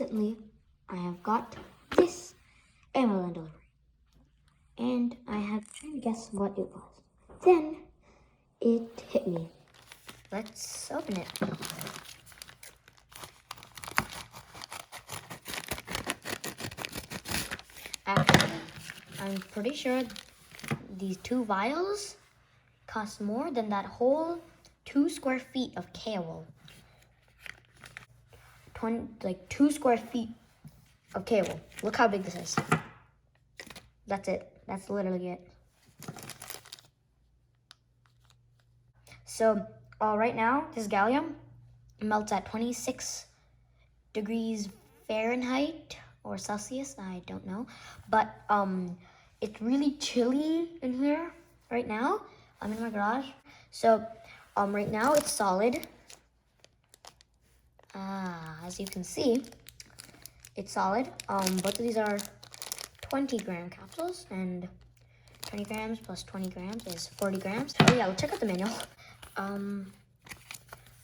recently I have got this Amazon delivery. And I have tried to guess what it was. Then it hit me. Let's open it. Actually, I'm pretty sure these 2 vials cost more than that whole 2 square feet of cable. 2 square feet of cable. Look how big this is. That's it. That's literally it. So, right now, this gallium melts at 26 degrees Fahrenheit or Celsius, I don't know. But it's really chilly in here right now. I'm in my garage. So, right now it's solid. As you can see, it's solid. Both of these are 20-gram capsules, and 20 grams plus 20 grams is 40 grams. Oh yeah, we'll check out the manual.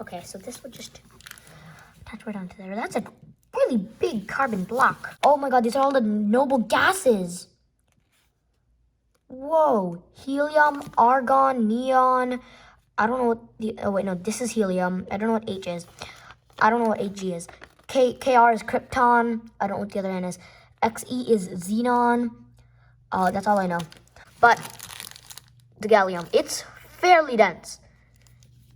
Okay, so this would just attach right onto there. That's a really big carbon block. Oh my god, these are all the noble gases. Whoa, helium, argon, neon. I don't know what the, oh wait, no, this is helium. I don't know what H is. I don't know what Hg is. Kr is krypton. I don't know what the other N is. Xe is xenon. That's all I know. But the gallium, it's fairly dense.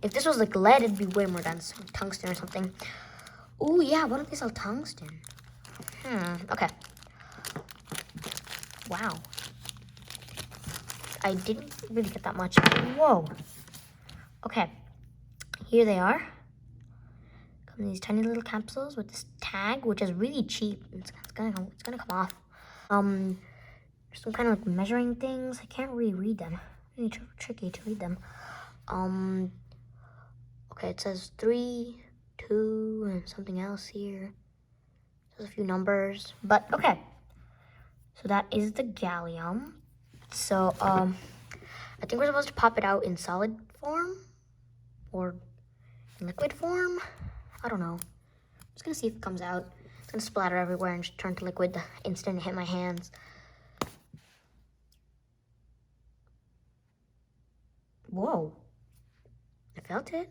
If this was like lead, it'd be way more dense. Tungsten or something. Oh yeah, why don't they sell tungsten? Okay. Wow. I didn't really get that much. Whoa. Okay. Here they are. Come in these tiny little capsules with this tag, which is really cheap. It's gonna come off. Some kind of like measuring things. I can't really read them. Really tricky to read them. Okay, it says 3, 2, and something else here. There's a few numbers, but okay. So that is the gallium. So, I think we're supposed to pop it out in solid form or in liquid form. I don't know. I'm just gonna see if it comes out. It's gonna splatter everywhere and just turn to liquid the instant it hit my hands. Whoa. I felt it.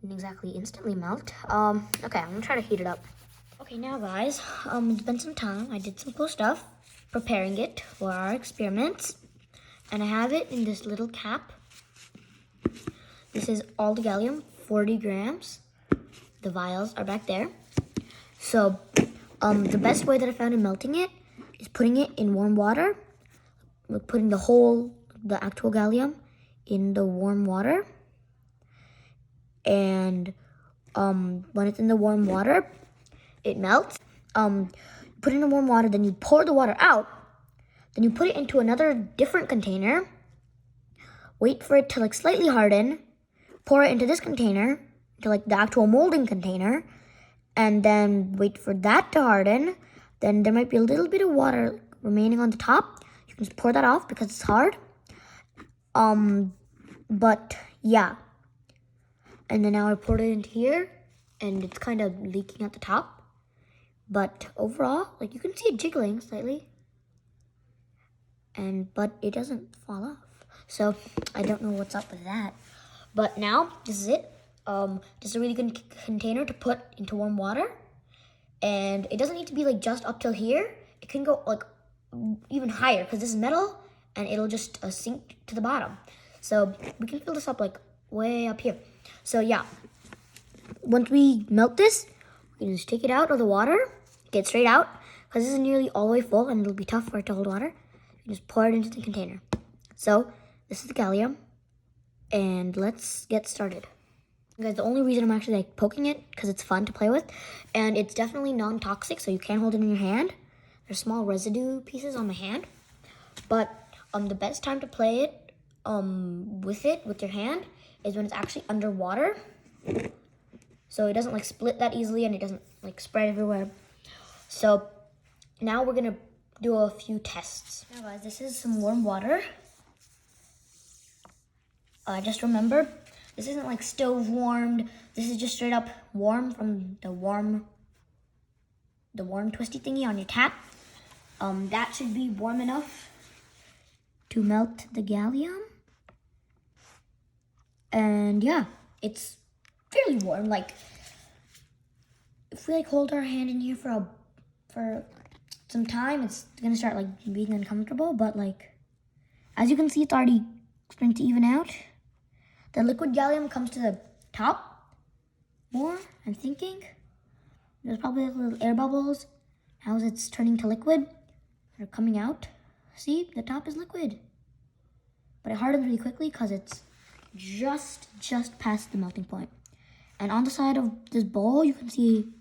Didn't exactly instantly melt. Okay, I'm gonna try to heat it up. Okay, now guys, it's been some time. I did some cool stuff preparing it for our experiments. And I have it in this little cap. This is all the gallium, 40 grams. The vials are back there. So, the best way that I found in melting it is putting it in warm water. Putting the actual gallium in the warm water. And when it's in the warm water, it melts. Put it in the warm water, then you pour the water out. Then you put it into another different container. Wait for it to like slightly harden. Pour it into this container, to like the actual molding container. And then wait for that to harden. Then there might be a little bit of water remaining on the top. You can just pour that off because it's hard. But yeah. And then now I poured it into here, and it's kind of leaking at the top. But overall, like you can see it jiggling slightly. But it doesn't fall off. So I don't know what's up with that. But now, this is it. This is a really good container to put into warm water. And it doesn't need to be like just up till here. It can go like even higher because this is metal and it'll just sink to the bottom. So we can fill this up like way up here. So yeah, once we melt this, we can just take it out of the water, get straight out, because this is nearly all the way full and it'll be tough for it to hold water. You just pour it into the container. So this is the gallium, and let's get started. Guys, the only reason I'm actually like poking it, because it's fun to play with, and it's definitely non-toxic, so you can hold it in your hand. There's small residue pieces on my hand, but the best time to play it with your hand is when it's actually underwater, so it doesn't like split that easily and it doesn't like spread everywhere. So now we're gonna do a few tests. Now guys, this is some warm water. Just remember, this isn't like stove warmed. This is just straight up warm from the warm the warm twisty thingy on your tap. That should be warm enough to melt the gallium. And yeah, it's fairly warm. Like, if we like hold our hand in here for some time, it's gonna start like being uncomfortable. But like, as you can see, it's already starting to even out. The liquid gallium comes to the top more, I'm thinking. There's probably like little air bubbles. Now as it's turning to liquid, they're coming out. See, the top is liquid. But it hardens really quickly because it's just past the melting point. And on the side of this bowl, you can see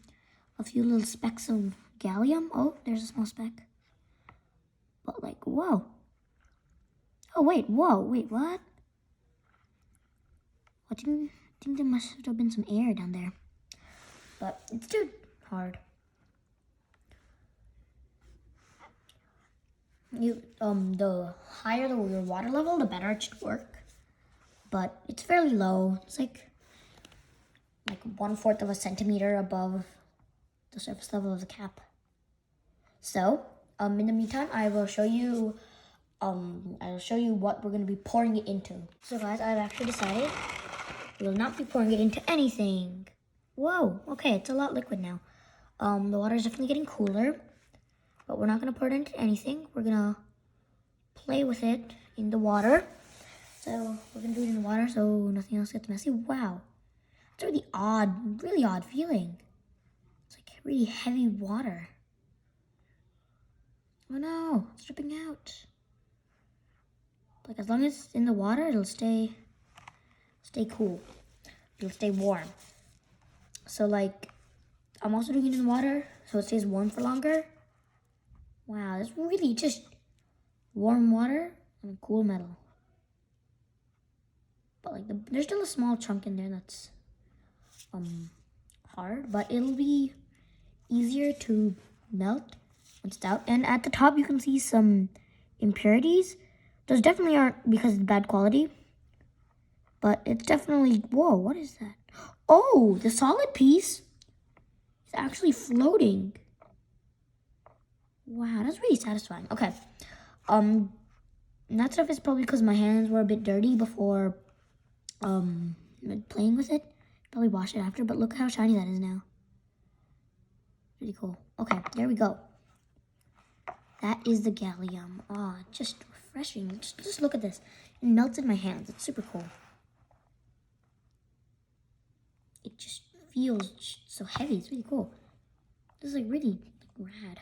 a few little specks of gallium. Oh, there's a small speck. But like, whoa. Oh, wait, whoa, wait, what? I think there must have been some air down there. But it's too hard. The higher your water level, the better it should work. But it's fairly low. It's like 1/4 of a centimeter above the surface level of the cap. So, in the meantime, I will show you what we're going to be pouring it into. So guys, I've actually decided we will not be pouring it into anything. Whoa, okay, it's a lot liquid now. The water is definitely getting cooler, but we're not going to pour it into anything. We're going to play with it in the water. So we're going to do it in the water so nothing else gets messy. Wow, it's really odd feeling. It's like really heavy water. Oh no, it's dripping out. Like, as long as it's in the water, it'll stay cool. It'll stay warm. So like, I'm also doing it in the water so it stays warm for longer. Wow, that's really just warm water and cool metal. But like, there's still a small chunk in there that's hard, but it'll be easier to melt once it's out. And at the top, you can see some impurities. Those definitely aren't because it's bad quality, but it's definitely, whoa, what is that? Oh, the solid piece is actually floating. Wow, that's really satisfying. Okay, and that stuff is probably because my hands were a bit dirty before playing with it. Probably wash it after, but look how shiny that is now. Pretty cool. Okay, there we go. That is the gallium. Ah, just refreshing. Just look at this. It melts in my hands. It's super cool. It just feels so heavy. It's really cool. This is like really rad.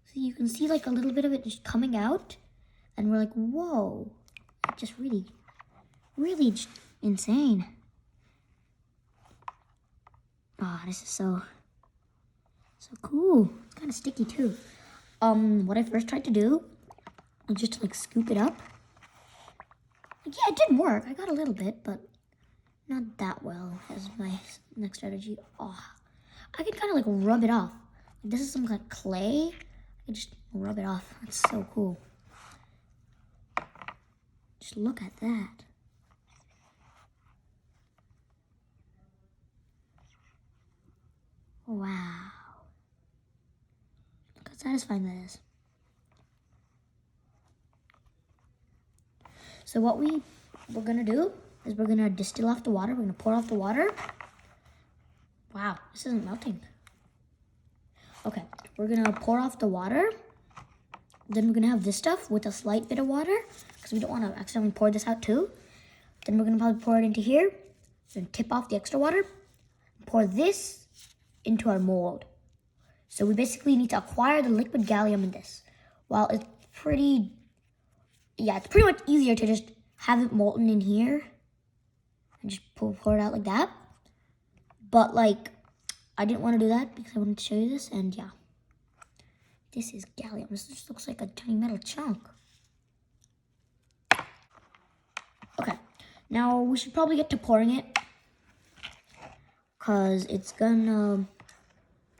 So you can see like a little bit of it just coming out, and we're like, whoa! It's just really just insane. Ah, this is so cool. It's kind of sticky too. What I first tried to do was just to like scoop it up. Like, yeah, it did work. I got a little bit, but not that well as my next strategy. Oh, I can kind of like rub it off. Like, this is some kind of clay. I can just rub it off. That's so cool. Just look at that. Wow. Look how satisfying that is. So what we're gonna do is we're gonna distill off the water. We're gonna pour off the water. Wow, this isn't melting. Okay, we're gonna pour off the water. Then we're gonna have this stuff with a slight bit of water because we don't want to accidentally pour this out too. Then we're gonna probably pour it into here. Then tip off the extra water. Pour this into our mold. So we basically need to acquire the liquid gallium in this. While it's pretty much easier to just have it molten in here and just pour it out like that. But like, I didn't want to do that because I wanted to show you this, and yeah. This is gallium. This just looks like a tiny metal chunk. Okay, now we should probably get to pouring it because it's gonna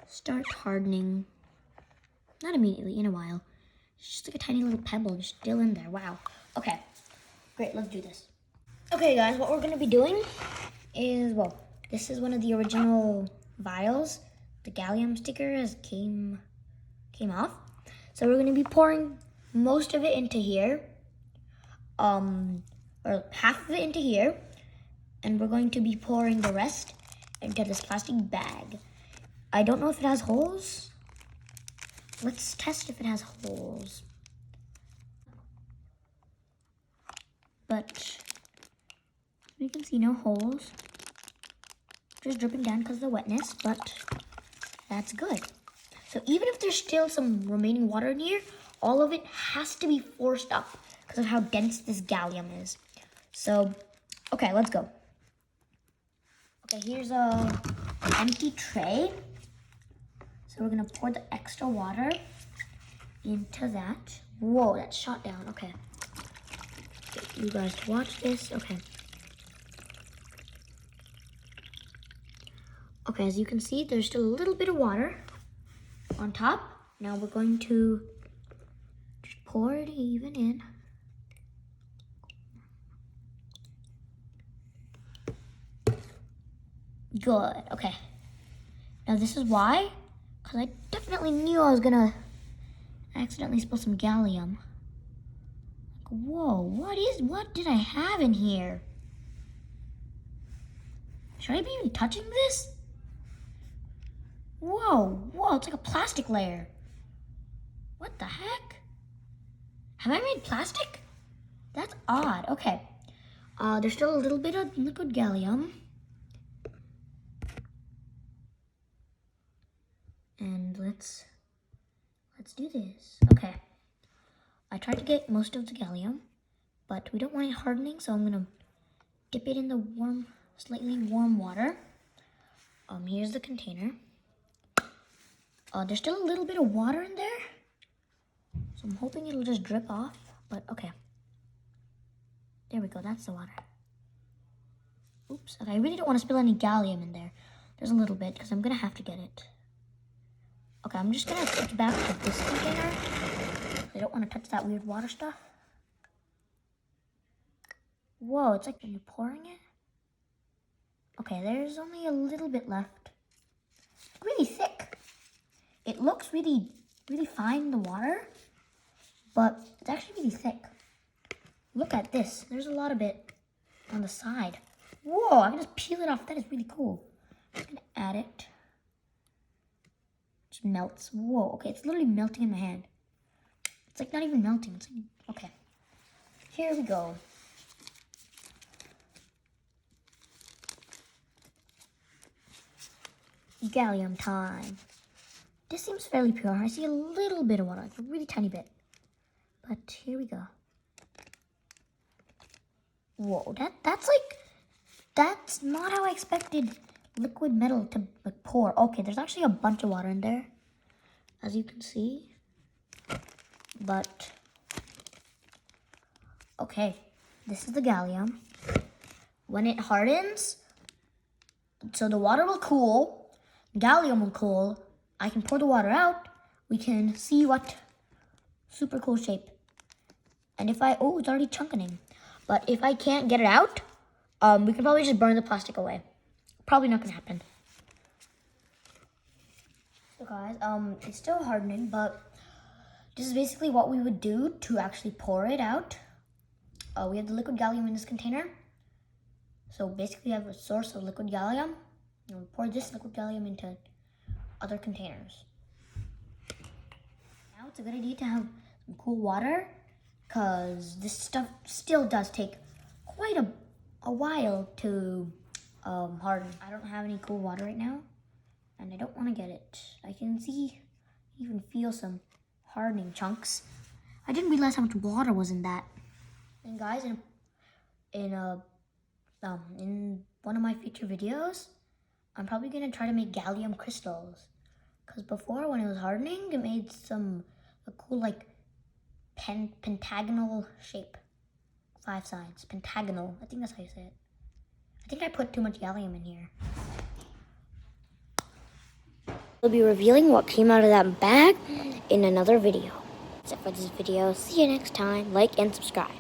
start hardening. Not immediately, in a while. It's just like a tiny little pebble just still in there. Wow. Okay, great, let's do this. Okay guys, what we're gonna be doing is, well, this is one of the original vials the gallium sticker came off. So we're going to be pouring most of it into here, or half of it into here, and we're going to be pouring the rest into this plastic bag. I don't know if it has holes. Let's test if it has holes. But you can see no holes. Just dripping down because of the wetness, but that's good. So even if there's still some remaining water in here, all of it has to be forced up because of how dense this gallium is. So, okay, let's go. Okay, here's an empty tray. So we're gonna pour the extra water into that. Whoa, that shot down, okay. Get you guys to watch this, okay. Okay, as you can see, there's still a little bit of water on top. Now we're going to just pour it even in. Good, okay. Now this is why, because I definitely knew I was gonna accidentally spill some gallium. Like, whoa, what did I have in here? Should I be even touching this? Whoa, it's like a plastic layer. What the heck? Have I made plastic? That's odd, okay. There's still a little bit of liquid gallium. And let's do this. Okay. I tried to get most of the gallium, but we don't want it hardening, so I'm gonna dip it in the slightly warm water. Here's the container. There's still a little bit of water in there, so I'm hoping it'll just drip off, but okay. There we go, that's the water. Oops, okay, I really don't want to spill any gallium in there. There's a little bit, because I'm gonna have to get it. Okay, I'm just gonna switch back to this container. I don't want to touch that weird water stuff. Whoa, it's like, are you pouring it? Okay, there's only a little bit left. It's really thick. It looks really, really fine, the water, but it's actually really thick. Look at this. There's a lot of it on the side. Whoa, I can just peel it off. That is really cool. I'm just gonna add it. It just melts. Whoa, okay, it's literally melting in my hand. It's like not even melting. It's like, okay. Here we go. Gallium time. This seems fairly pure. I see a little bit of water, like a really tiny bit. But here we go. Whoa, that's not how I expected liquid metal to like, pour. Okay, there's actually a bunch of water in there, as you can see. But, okay, this is the gallium. When it hardens, so the water will cool, gallium will cool, I can pour the water out, we can see what super cool shape. And if oh, it's already chunking. But if I can't get it out, we can probably just burn the plastic away. Probably not gonna happen. So guys, it's still hardening, but this is basically what we would do to actually pour it out. We have the liquid gallium in this container. So basically we have a source of liquid gallium, and we pour this liquid gallium into other containers. Now it's a good idea to have some cool water, because this stuff still does take quite a while to harden. I don't have any cool water right now, and I don't want to get it. I can see, even feel some hardening chunks. I didn't realize how much water was in that. And guys, in one of my future videos, I'm probably gonna try to make gallium crystals, because before, when it was hardening, it made a cool like pentagonal shape, 5 sides, pentagonal. I think that's how you say it. I think I put too much gallium in here. We'll be revealing what came out of that bag in another video. That's it for this video. See you next time. Like and subscribe.